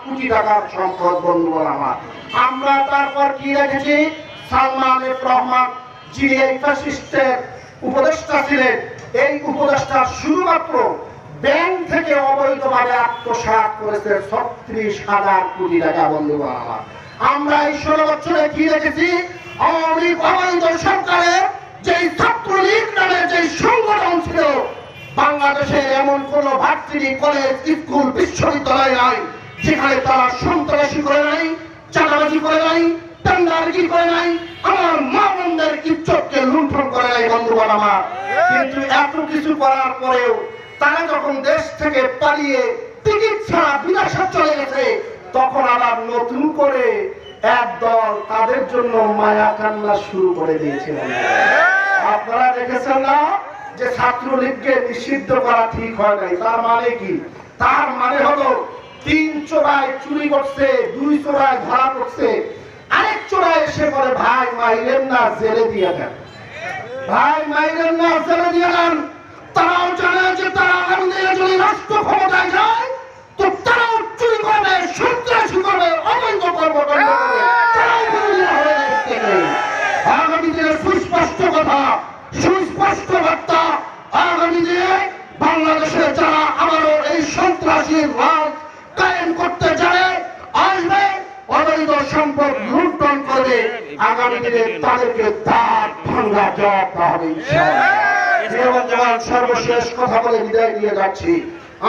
কোটি টাকার সম্পদ বন্ধুগণ আমার। আমরা তারপর কি রেখেছি? সালমান এফ রহমান যিনি এই ফ্যাসিস্টের উপদেষ্টা ছিলেন, এই উপদেষ্টা শুধুমাত্র ব্যাংক থেকে অবৈধভাবে আত্মসাৎ করেছে ৩৬,০০০ কোটি টাকা বন্ধুগণ আমার। আমরা এই ১৬ বছরে কি রেখেছি? আওয়ামী লীগ অবৈধ সরকারের যেই ছাত্রলীগ নামে যেই সংগঠন ছিল, বাংলাদেশে এমন কোন ভার্সিটি, কলেজ, স্কুল, বিশ্ববিদ্যালয় নাই যেখানে তারা সন্ত্রাসী করে নাই, চাঁদাবাজি করে নাই, টেন্ডারগি করে নাই, আমার মা বোনদের ইজ্জতকে লুণ্ঠন করে নাই বন্ধুগণ আমার। কিন্তু এত কিছু করার পরেও তারা যখন দেশ থেকে পালিয়ে টিকিট ছাড়া বিদেশে চলে গেছে, তখন আবার নতুন করে একদল তাদের জন্য মায়া কান্না শুরু করে দিয়েছিলেন। আপনারা দেখেছেন না যে ছাত্রলীগকে নিষিদ্ধ করা ঠিক হয় নাই? তার মানে কি? তার মানে হলো ৩ চোরায় চুরি করছে, ২ চোরায় ধরা পড়ছে, আরেক চোরায় এসে বলে ভাই মাইরেন না, জেলে দিয়ে দেন, ভাই মাইরেন না, জেলে দিয়ে দেন। তারাও জানে যে তারা আগামী দিনে যদি রাষ্ট্র ক্ষমতায় যায় তো তারাও চুরি করবে, সন্ত্রাসী করবে, অবৈধ কর্মকাণ্ড করবে, তারাও বিরোধী হবে। আগামী দিনে সুস্পষ্ট কথা, সুস্পষ্ট বার্তা, আগামী দিনে বাংলাদেশে যারা আবারও এই সন্ত্রাসী রাজ কায়েম করতে যায়, আসবে, অবৈধ সম্পদ লুণ্ঠন করবে, আগামী দিনে তাদেরকে দাঁত ভাঙা জবাব দেওয়া হবে ইনশাআল্লাহ। সর্বশেষ কথা বলে বিদায় দিয়ে যাচ্ছি।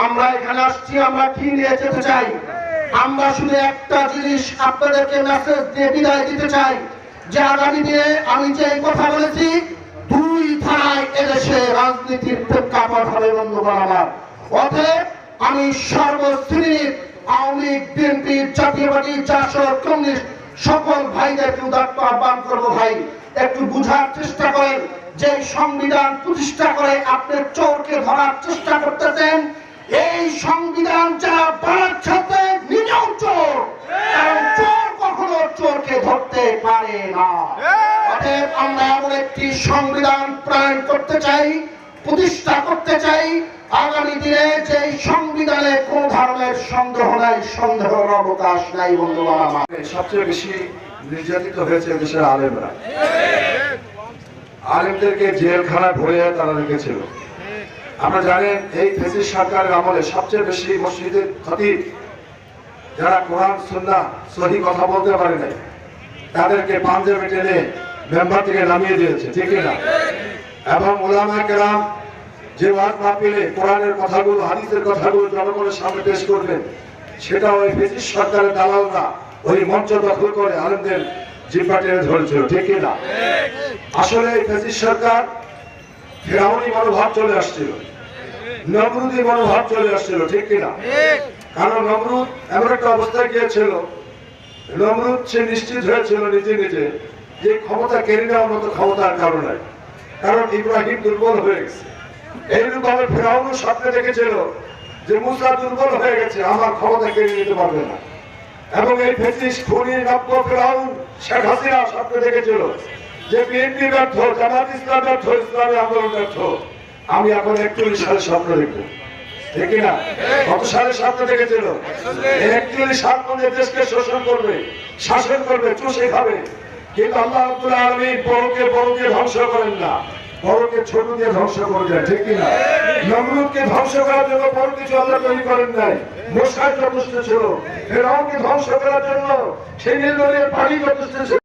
আমরা এখানে আসছি, আমরা কি নিয়ে যেতে চাই? আমরা শুধু একটা জিনিস আপনাদেরকে মেসেজ দিয়ে বিদায় দিতে চাই যে আগামী দিনে আমি যে কথা বলেছি, 2 ধারায় এদেশে রাজনীতির প্রেক্ষাপট হবে বন্ধুগণ আমার। অতএব আমি সর্বশ্রেণীর আওয়ামী লীগ, বিএনপি, জাতীয়বাদী, জাসদ, কমিউনিস্ট সকল ভাইদেরকে উদাত্ত আহ্বান করবো, ভাই একটু বুঝার চেষ্টা করেন যে সংবিধান প্রতিষ্ঠা করে আপনি চোরকে ধরার চেষ্টা করতেছেন। এই সংবিধান যারা বানাচ্ছে নিজেও চোর, কারণ চোর কখনো চোরকে ধরতে পারে না। অতএব আমরা এমন একটি সংবিধান প্রণয়ন করতে চাই, প্রতিষ্ঠা করতে চাই, আগামী দিনে যে সংবিধানে কোন ধরনের সন্দেহ নাই, সন্দেহের অবকাশ নাই বন্ধুগণ আমার। সবচেয়ে বেশি নির্যাতিত হয়েছে দেশের আলেমরা। আলেমদেরকে জেলখানায় ভরে তারা রেখেছিল। আমরা জানেন এই ফ্যাসিস্ট সরকারের আমলে সবচেয়ে বেশি মসজিদের খতিব যারা কোরআন সুন্নাহ সহি কথা বলতে পারে নাই, তাদেরকে পাঞ্জাবে টেনে মেম্বার থেকে নামিয়ে দিয়েছে, ঠিক না? এবং উলামায়ে কেরাম যে ওয়াজ মাহফিলে কোরআনের কথাগুলো, হাদিসের কথাগুলো জনগণের সামনে পেশ করবেন, সেটা ওই ফ্যাসিস্ট সরকারের দালালরা ওই মঞ্চ দখল করে আলেমদের জিম্মা টেনে ধরেছিল, ঠিক না? আসলে এই ফ্যাসিস্ট সরকার ফেরাউনি মনোভাব চলে আসছিল, নমরুদি মনোভাব চলে আসছিল, ঠিক কিনা? কারণ নমরুদ এমন একটা অবস্থায় গিয়েছিল, নমরুদ সে নিশ্চিত হয়েছিল নিজে নিজে যে ক্ষমতা কেড়ে নেওয়ার মতো ক্ষমতার কারণে, কারণ ইব্রাহিম দুর্বল হয়ে গেছে। এইরকম ভাবে ফেরাউনও স্বপ্নে দেখেছিল যে মুসা দুর্বল হয়ে গেছে, আমার ক্ষমতা কেড়ে নিতে পারবে না। এবং এই ফ্যাসিস্ট খুনি নব্য ফেরাউন শেখ হাসিনা স্বপ্নে দেখেছিল যে বিএনপি ব্যর্থ, জামাত ইসলাম ব্যর্থ, ইসলামী আন্দোলন ব্যর্থ, আমি এখন 41 সালে স্বপ্ন দেখবো, ঠিক না? কত সালে স্বপ্ন দেখেছিল? 41 সাল মধ্যে দেশকে শোষণ করবে, শাসন করবে, চুষে খাবে। কিন্তু আল্লাহ রাব্বুল আলামিন বড়কে বড় দিয়ে ধ্বংস করেন না, বড়কে ছোট দিয়ে ধ্বংস করে দেন, ঠিক না? নমরুদকে ধ্বংস করার জন্য বড় কিছু আল্লাহ তৈরি করেন নাই, মশাই যথেষ্ট ছিল। ফেরাউনকে ধ্বংস করার জন্য সেই নীলনদের পানি যথেষ্ট ছিল।